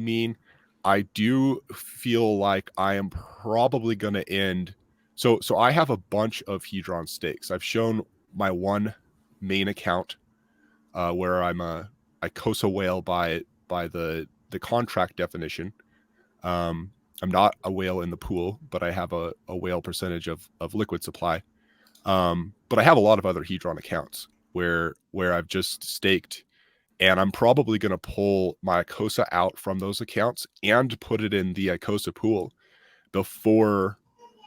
mean, I do feel like I am probably going to end. So I have a bunch of Hedron stakes. I've shown my one main account where I'm a ICOSA whale by the contract definition. I'm not a whale in the pool, but I have a whale percentage of liquid supply. But I have a lot of other Hedron accounts where I've just staked, and I'm probably going to pull my ICOSA out from those accounts and put it in the ICOSA pool before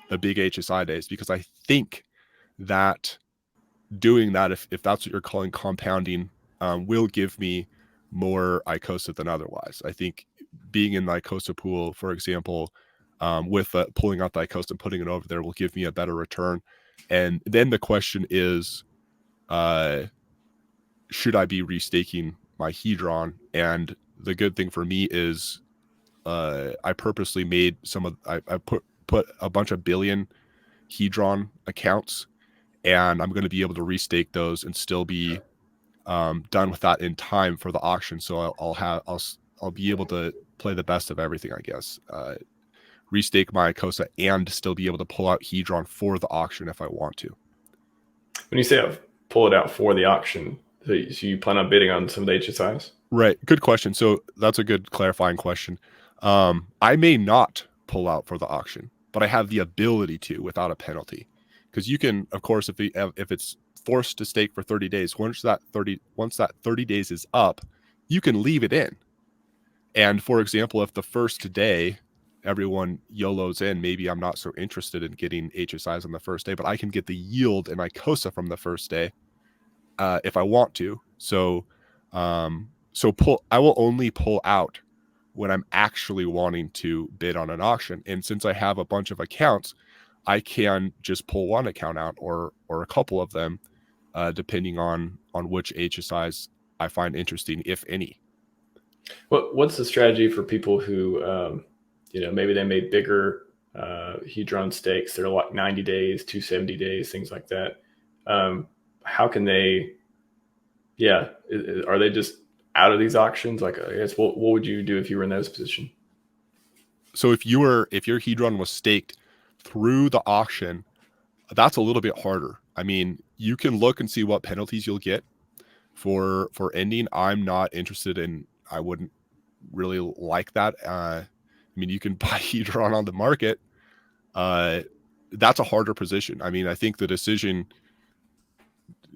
the big HSI days, because I think that doing that, if that's what you're calling compounding, will give me more ICOSA than otherwise. I think being in the ICOSA pool, for example, with pulling out the ICOSA and putting it over there will give me a better return. And then the question is, should I be restaking my Hedron? And the good thing for me is I purposely made I put a bunch of billion Hedron accounts, and I'm going to be able to restake those and still be done with that in time for the auction. So I'll be able to play the best of everything, I guess. Restake my ICOSA and still be able to pull out Hedron for the auction if I want to. When you say pull it out for the auction, so you plan on bidding on some of the HSIs? Right. Good question. So that's a good clarifying question. I may not pull out for the auction, but I have the ability to without a penalty. Because you can, of course, if it's forced to stake for 30 days, once that 30 days is up, you can leave it in. And for example, if the first day everyone YOLOs in, maybe I'm not so interested in getting HSIs on the first day, but I can get the yield in ICOSA from the first day if I want to. So I will only pull out when I'm actually wanting to bid on an auction. And since I have a bunch of accounts, I can just pull one account out or a couple of them, depending on which HSIs I find interesting, if any. What's the strategy for people who, maybe they made bigger Hedron stakes? They're like 90 days, 270 days, things like that. How can they, are they just out of these auctions? Like, I guess, what would you do if you were in those position? So if your Hedron was staked through the auction, that's a little bit harder. I mean, you can look and see what penalties you'll get for ending. I'm not interested in, I wouldn't really like that. I mean, you can buy Hedron on the market. That's a harder position. I mean, I think the decision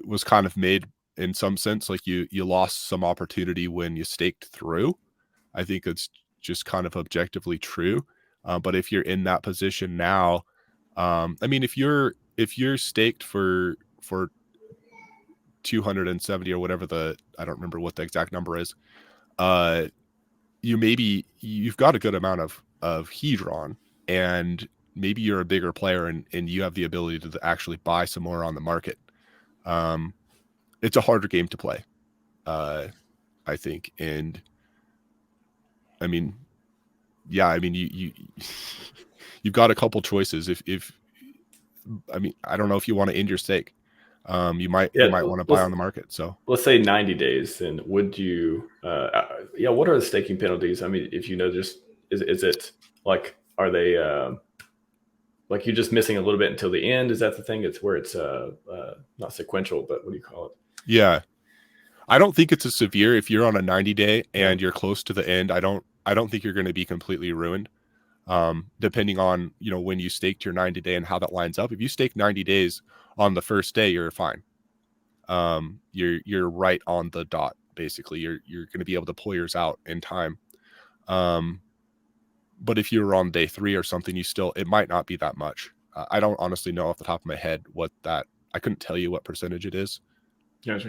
was kind of made in some sense, like you lost some opportunity when you staked through. I think it's just kind of objectively true. But if you're in that position now, I mean, if you're staked for 270 or whatever I don't remember what the exact number is, you've got a good amount of Hedron, and maybe you're a bigger player and you have the ability to actually buy some more on the market. It's a harder game to play, I think. And I mean, you've got a couple choices. I mean, I don't know if you want to end your stake. You might want to buy on the market. So let's say 90 days. Then would you, what are the staking penalties? I mean, if is it like, are they, like you're just missing a little bit until the end? Is that the thing? It's where it's not sequential, but what do you call it? Yeah. I don't think it's as severe if you're on a 90-day and you're close to the end. I don't think you're going to be completely ruined. Depending on, when you staked your 90-day and how that lines up. If you stake 90 days on the first day, you're fine. You're right on the dot. Basically, you're going to be able to pull yours out in time. But if you're on day 3 or something, it might not be that much. I don't honestly know off the top of my head I couldn't tell you what percentage it is. Gotcha.